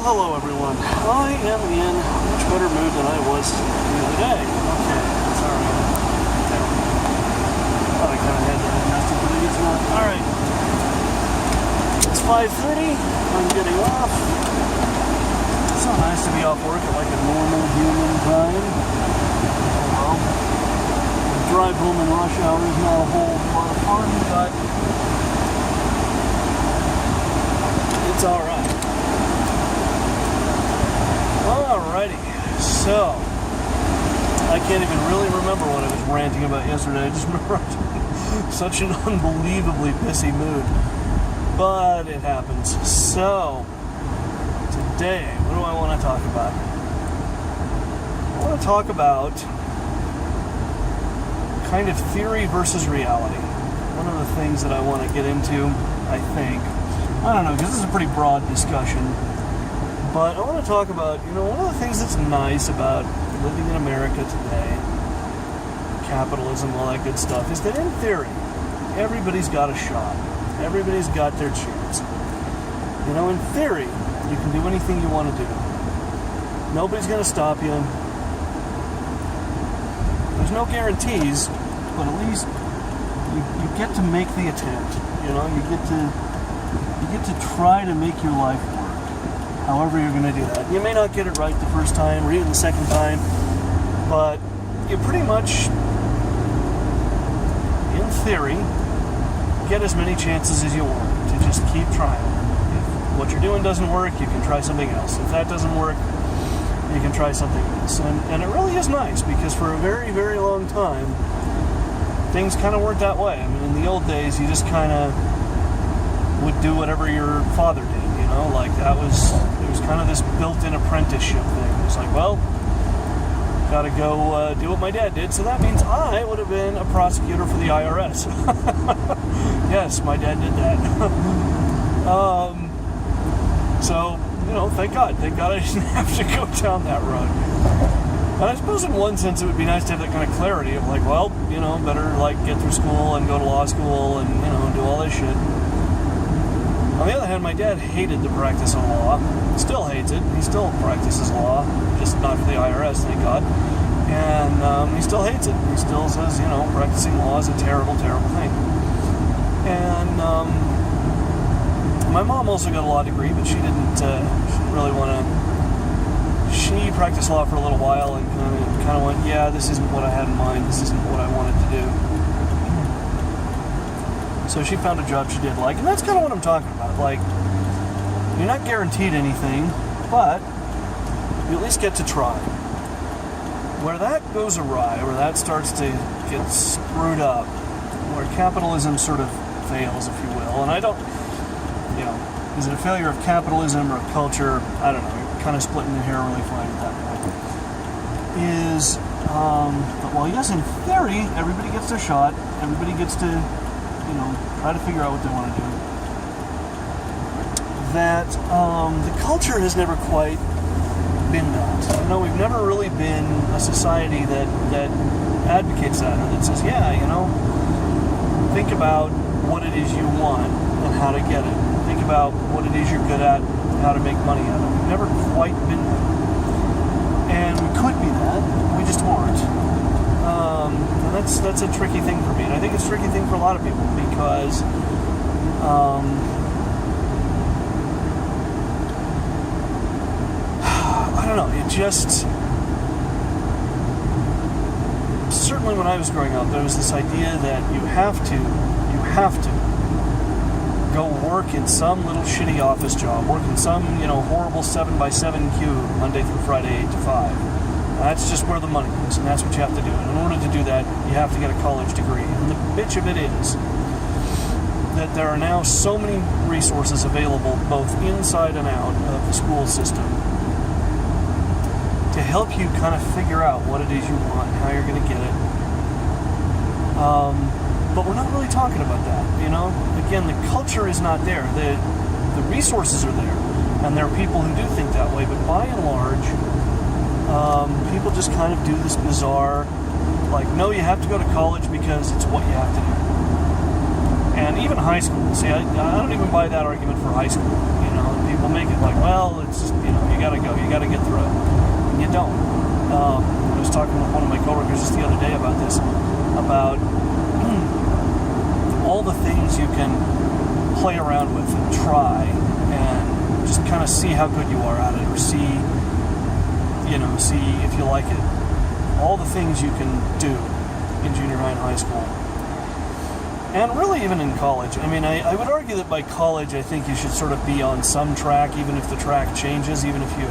hello everyone. I am in a much better mood than I was the other day. Okay, sorry. Okay. Thought I kind of had that adjusted, but it's not. Alright. It's 5:30. I'm getting off. It's so nice to be off work at like a normal human time. Oh well. The drive home in rush hour is not a whole lot of fun, but it's alright. Alrighty, so I can't even really remember what I was ranting about yesterday. I just remember I was in such an unbelievably pissy mood, but it happens. So today, what do I want to talk about? I want to talk about kind of theory versus reality. One of the things that I want to get into, I think, I don't know, because this is a pretty broad discussion. But I want to talk about, one of the things that's nice about living in America today, capitalism, all that good stuff, is that in theory, everybody's got a shot. Everybody's got their chance. In theory, you can do anything you want to do. Nobody's going to stop you. There's no guarantees, but at least you get to make the attempt. You get to try to make your life work. However you're going to do that. You may not get it right the first time or even the second time, but you pretty much, in theory, get as many chances as you want to just keep trying. If what you're doing doesn't work, you can try something else. If that doesn't work, you can try something else. And it really is nice because for a very, very long time, things kind of worked that way. I mean, in the old days, you just kind of would do whatever your father did. Like it was kind of this built-in apprenticeship thing. It was like, well, gotta go do what my dad did, so that means I would have been a prosecutor for the IRS. Yes, my dad did that. So, thank God I didn't have to go down that road. And I suppose in one sense it would be nice to have that kind of clarity of like, well, better like get through school and go to law school and, do all this shit. On the other hand, my dad hated the practice of law. Still hates it. He still practices law, just not for the IRS, thank God. And he still hates it. He still says, practicing law is a terrible, terrible thing. And my mom also got a law degree, but she didn't really want to. She practiced law for a little while and kind of went, yeah, this isn't what I had in mind. This isn't what I wanted to do. So she found a job she did like, and that's kind of what I'm talking about. Like, you're not guaranteed anything, but you at least get to try. Where that goes awry, where that starts to get screwed up, where capitalism sort of fails, if you will, and I don't, is it a failure of capitalism or of culture? I don't know. You're kind of splitting the hair really fine at that point. Well, yes, in theory, everybody gets their shot. Everybody gets to try to figure out what they want to do. That the culture has never quite been that. We've never really been a society that advocates that, or that says, think about what it is you want and how to get it. Think about what it is you're good at and how to make money out of it. We've never quite been that. And we could be that, we just weren't. And that's a tricky thing for me, and I think it's a tricky thing for a lot of people because I don't know, it just certainly when I was growing up there was this idea that you have to go work in some little shitty office job, work in some horrible 7x7 cube Monday through Friday 8 to 5. That's just where the money is, and that's what you have to do. And in order to do that, you have to get a college degree. And the bitch of it is that there are now so many resources available, both inside and out of the school system, to help you kind of figure out what it is you want and how you're going to get it. But we're not really talking about that, Again, the culture is not there. The resources are there, and there are people who do think that way, but by and large, people just kind of do this bizarre, like, no, you have to go to college because it's what you have to do. And even high school, see, I don't even buy that argument for high school. People make it like, well, it's just, got to get through it. And you don't. I was talking with one of my coworkers just the other day about this, about all the things you can play around with and try and just kind of see how good you are at it, or see if you like it. All the things you can do in junior high and high school. And really even in college. I mean, I would argue that by college, I think you should sort of be on some track, even if the track changes, even if you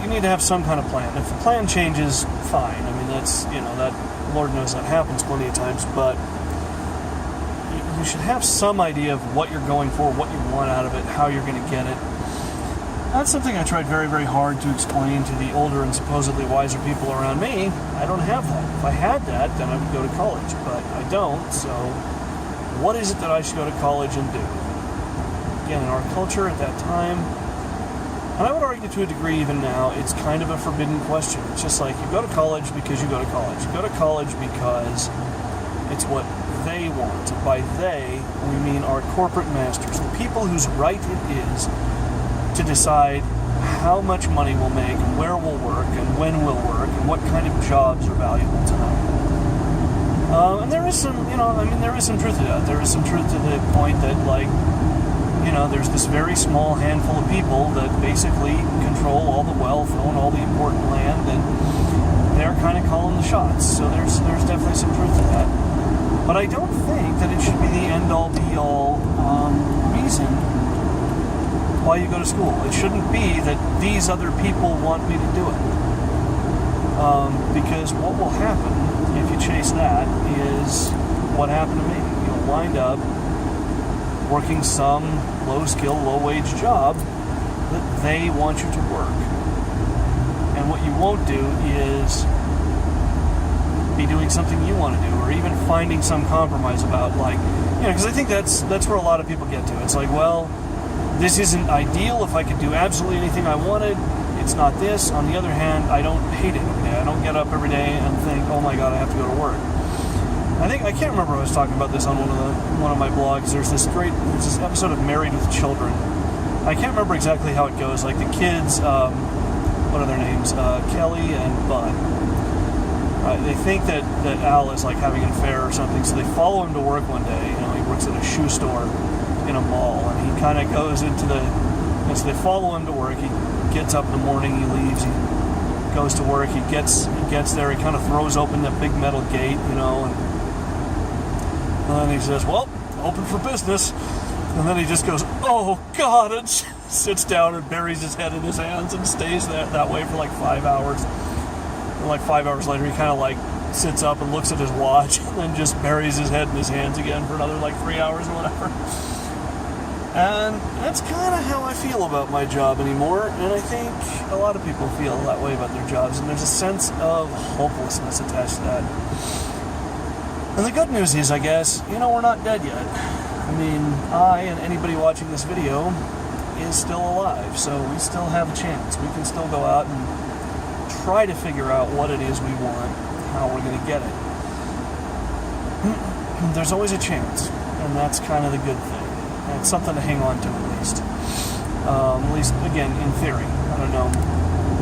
need to have some kind of plan. If the plan changes, fine. I mean, that's, that, Lord knows that happens plenty of times, but you should have some idea of what you're going for, what you want out of it, how you're going to get it. That's something I tried very, very hard to explain to the older and supposedly wiser people around me. I don't have that. If I had that, then I would go to college, but I don't, so what is it that I should go to college and do? Again, in our culture at that time, and I would argue to a degree even now, it's kind of a forbidden question. It's just like, you go to college because you go to college. You go to college because it's what they want. And by they, we mean our corporate masters, the people whose right it is to decide how much money we'll make, and where we'll work, and when we'll work, and what kind of jobs are valuable to them. And there is some, there is some truth to that. There is some truth to the point that, there's this very small handful of people that basically control all the wealth, own all the important land, and they're kind of calling the shots. So there's definitely some truth to that. But I don't think that it should be the end-all, be-all reason why you go to school. It shouldn't be that these other people want me to do it. Because what will happen if you chase that is what happened to me. You'll wind up working some low-skill, low-wage job that they want you to work. And what you won't do is be doing something you want to do, or even finding some compromise about, because I think that's where a lot of people get to. It's like, well, this isn't ideal. If I could do absolutely anything I wanted, it's not this. On the other hand, I don't hate it every day. I don't get up every day and think, oh my God, I have to go to work. I can't remember, I was talking about this on one of my blogs. There's this episode of Married with Children. I can't remember exactly how it goes. Like the kids, what are their names? Kelly and Bud. They think that Al is like having an affair or something, so they follow him to work one day. He works at a shoe store in a mall, and he kind of goes and so they follow him to work. He gets up in the morning, he leaves, he goes to work, he gets there, he kind of throws open that big metal gate, and then he says, well, open for business. And then he just goes, oh God, and sits down and buries his head in his hands and stays that way for like 5 hours. And like 5 hours later, he kind of sits up and looks at his watch and then just buries his head in his hands again for another 3 hours or whatever. And that's kind of how I feel about my job anymore, and I think a lot of people feel that way about their jobs, and there's a sense of hopelessness attached to that. And the good news is, I guess, we're not dead yet. I mean, I and anybody watching this video is still alive, so we still have a chance. We can still go out and try to figure out what it is we want, how we're going to get it. There's always a chance, and that's kind of the good thing. And it's something to hang on to at least, again, in theory. I don't know.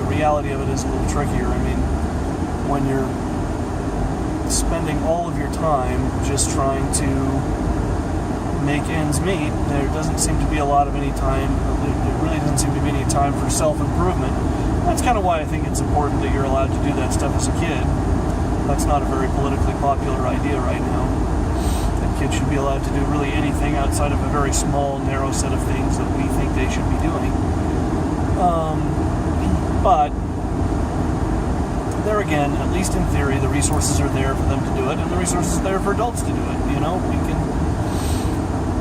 The reality of it is a little trickier. I mean, when you're spending all of your time just trying to make ends meet, there doesn't seem to be a lot of any time, there really doesn't seem to be any time for self-improvement. That's kind of why I think it's important that you're allowed to do that stuff as a kid. That's not a very politically popular idea right now. That kids should be allowed to do really anything outside of a very small, narrow set of things that we think they should be doing. But there again, at least in theory, the resources are there for them to do it, and the resources are there for adults to do it.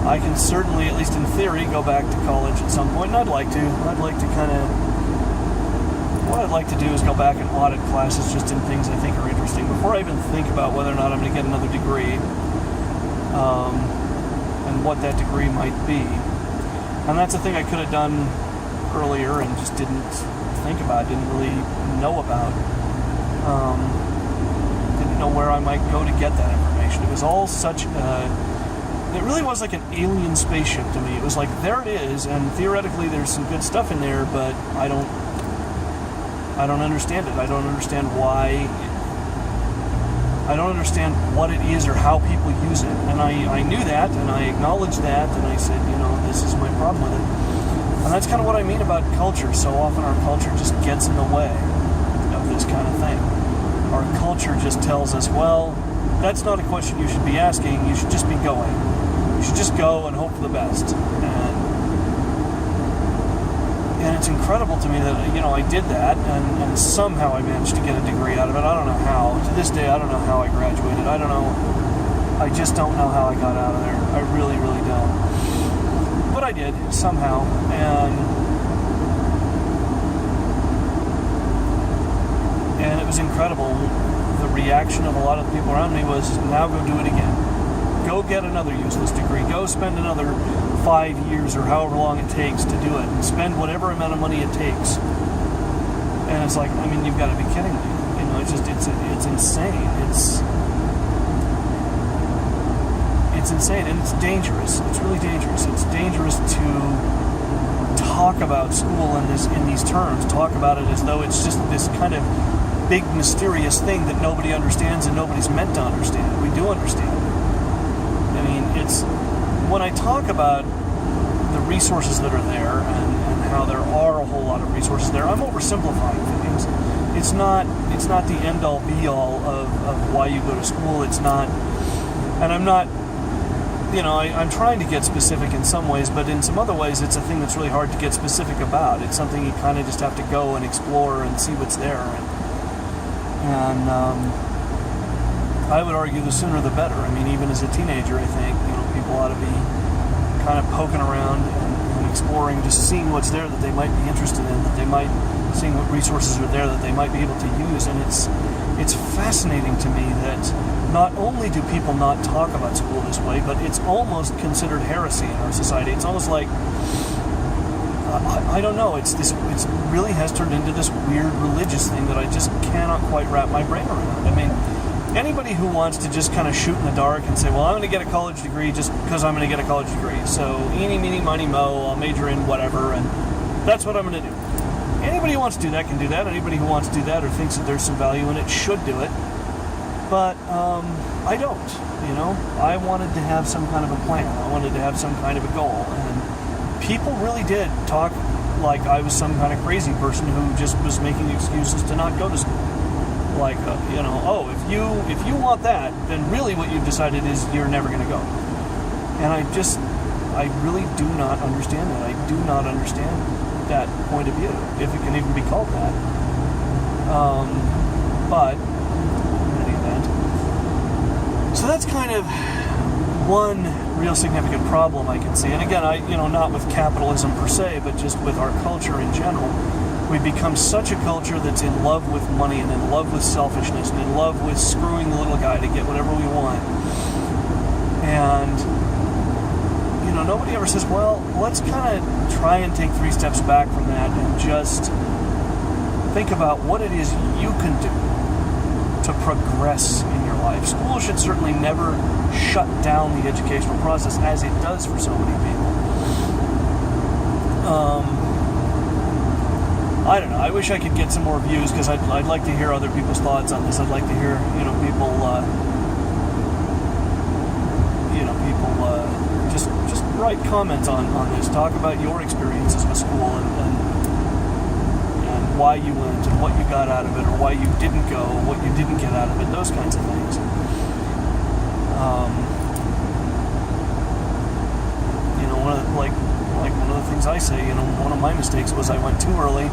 I can certainly, at least in theory, go back to college at some point, and I'd like to what I'd like to do is go back and audit classes just in things I think are interesting before I even think about whether or not I'm going to get another degree, and what that degree might be. And that's a thing I could have done earlier and just didn't think about, didn't really know about. Didn't know where I might go to get that information. It was all such it really was like an alien spaceship to me. It was like, there it is, and theoretically there's some good stuff in there, but I don't understand it. I don't understand why. I don't understand what it is or how people use it. And I knew that, and I acknowledged that, and I said, this is my problem with it. And that's kind of what I mean about culture. So often our culture just gets in the way of this kind of thing. Our culture just tells us, well, that's not a question you should be asking. You should just be going. You should just go and hope for the best. And it's incredible to me that, I did that, and somehow I managed to get a degree out of it. I don't know how. To this day, I don't know how I graduated. I don't know. I just don't know how I got out of there. I really, really don't. But I did, somehow. And it was incredible. The reaction of a lot of the people around me was, now go do it again. Go get another useless degree. Go spend another 5 years or however long it takes to do it, and spend whatever amount of money it takes. And it's like, you've got to be kidding me. It's insane. It's insane, and it's dangerous. It's really dangerous. It's dangerous to talk about school in these terms. Talk about it as though it's just this kind of big mysterious thing that nobody understands and nobody's meant to understand. We do understand. It's when I talk about the resources that are there and how there are a whole lot of resources there, I'm oversimplifying things. It's not the end-all be-all of why you go to school. It's not, and I'm not, I'm trying to get specific in some ways, but in some other ways it's a thing that's really hard to get specific about. It's something you kind of just have to go and explore and see what's there. And I would argue the sooner the better. Even as a teenager, I think, people ought to be kind of poking around and exploring, just seeing what's there that they might be interested in, seeing what resources are there that they might be able to use. And it's fascinating to me that not only do people not talk about school this way, but it's almost considered heresy in our society. It's almost like, I don't know, it really has turned into this weird religious thing that I just cannot quite wrap my brain around. Anybody who wants to just kind of shoot in the dark and say, well, I'm going to get a college degree just because I'm going to get a college degree. So, eeny, meeny, miny, mo, I'll major in whatever, and that's what I'm going to do. Anybody who wants to do that can do that. Anybody who wants to do that or thinks that there's some value in it should do it. But I don't, I wanted to have some kind of a plan. I wanted to have some kind of a goal. And people really did talk like I was some kind of crazy person who just was making excuses to not go to school. Like, if you want that, then really what you've decided is you're never going to go. And I really do not understand that. I do not understand that point of view, if it can even be called that. But, in any event, so that's kind of one real significant problem I can see. And again, not with capitalism per se, but just with our culture in general. We've become such a culture that's in love with money and in love with selfishness and in love with screwing the little guy to get whatever we want. And, nobody ever says, well, let's kind of try and take 3 steps back from that and just think about what it is you can do to progress in your life. School should certainly never shut down the educational process as it does for so many people. I don't know. I wish I could get some more views because I'd like to hear other people's thoughts on this. I'd like to hear, people, just write comments on this. Talk about your experiences with school and why you went and what you got out of it, or why you didn't go, what you didn't get out of it. Those kinds of things. One of the things I say, one of my mistakes was I went too early.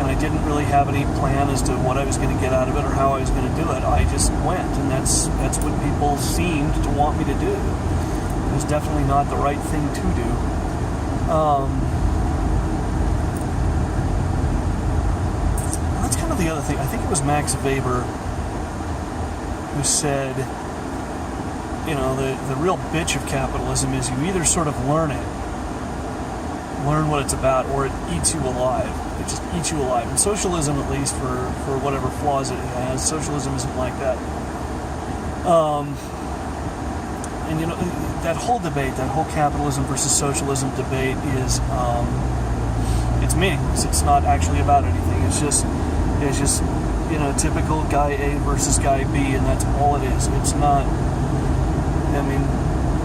And I didn't really have any plan as to what I was going to get out of it or how I was going to do it. I just went, and that's what people seemed to want me to do. It was definitely not the right thing to do. That's kind of the other thing. I think it was Max Weber who said, the real bitch of capitalism is you either sort of learn what it's about, or it eats you alive. It just eats you alive. And socialism, at least for whatever flaws it has, socialism isn't like that. And that whole debate, that whole capitalism versus socialism debate is it's meaningless. It's not actually about anything. It's just typical guy A versus guy B, and that's all it is. It's not. I mean,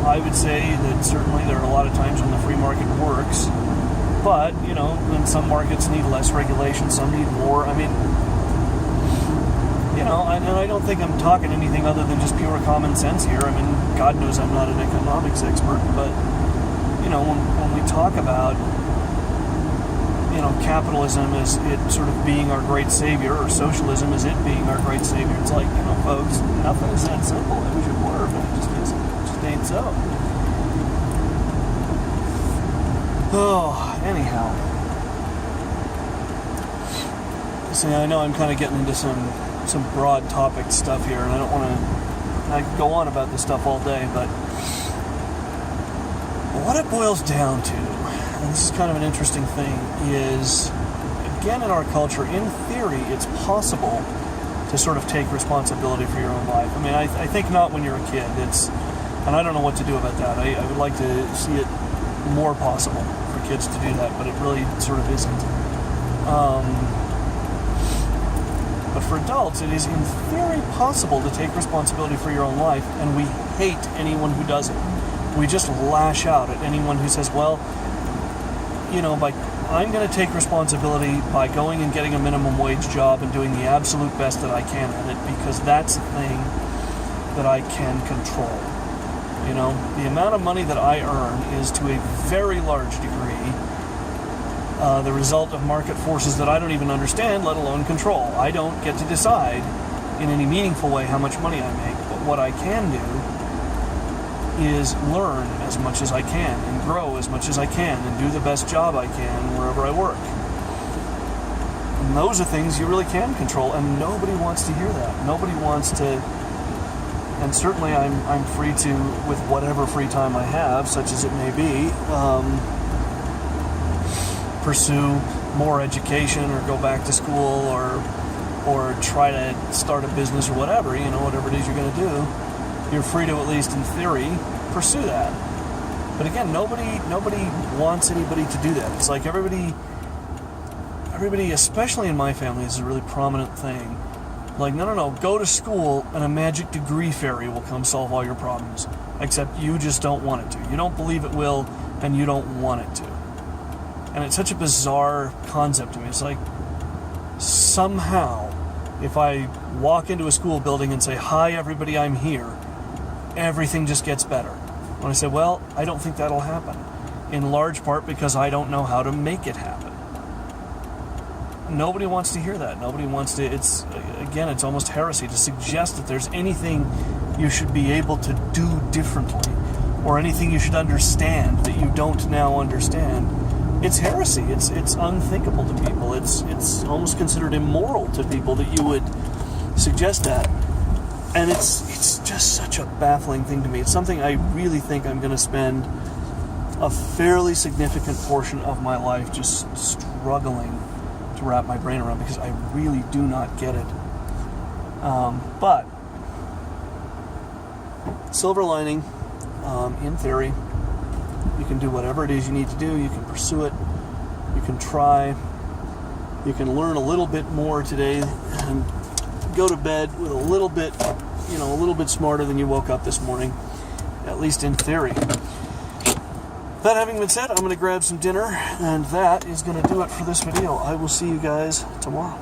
I would say that certainly there are a lot of times when the free market works, but when some markets need less regulation, some need more. I mean, and I don't think I'm talking anything other than just pure common sense here. I mean, God knows I'm not an economics expert, but when we talk about capitalism as it sort of being our great savior, or socialism as it being our great savior, it's like, folks, nothing is that simple. I wish it were, but it just isn't. It just ain't so. Oh, anyhow. See, I know I'm kind of getting into some broad topic stuff here, and I don't want to. I could go on about this stuff all day, but what it boils down to, and this is kind of an interesting thing, is, again, in our culture, in theory, it's possible to sort of take responsibility for your own life. I mean, I think not when you're a kid. And I don't know what to do about that. I would like to see it more possible for kids to do that, but it really sort of isn't. But for adults, it is in theory possible to take responsibility for your own life, and we hate anyone who does it. We just lash out at anyone who says, well, I'm going to take responsibility by going and getting a minimum wage job and doing the absolute best that I can at it, because that's the thing that I can control. The amount of money that I earn is to a very large degree the result of market forces that I don't even understand, let alone control. I don't get to decide in any meaningful way how much money I make, but what I can do is learn as much as I can and grow as much as I can and do the best job I can wherever I work. And those are things you really can control, and nobody wants to hear that. Nobody wants to, and certainly I'm free to, with whatever free time I have, such as it may be, pursue more education or go back to school or try to start a business or whatever, whatever it is you're going to do. You're free to, at least in theory, pursue that. But again, nobody wants anybody to do that. It's like everybody, especially in my family, is a really prominent thing. Like, no, go to school and a magic degree fairy will come solve all your problems. Except you just don't want it to. You don't believe it will, and you don't want it to. And it's such a bizarre concept to me. It's like, somehow, if I walk into a school building and say, hi everybody, I'm here, everything just gets better. When I say, well, I don't think that'll happen. In large part because I don't know how to make it happen. Nobody wants to hear that. Nobody wants to, it's almost heresy to suggest that there's anything you should be able to do differently, or anything you should understand that you don't now understand. It's heresy. It's unthinkable to people. It's almost considered immoral to people that you would suggest that. And it's just such a baffling thing to me. It's something I really think I'm going to spend a fairly significant portion of my life just struggling to wrap my brain around, because I really do not get it. But silver lining, in theory, you can do whatever it is you need to do. You can pursue it. You can try. You can learn a little bit more today and go to bed with a little bit smarter than you woke up this morning, at least in theory. That having been said, I'm going to grab some dinner, and that is going to do it for this video. I will see you guys tomorrow.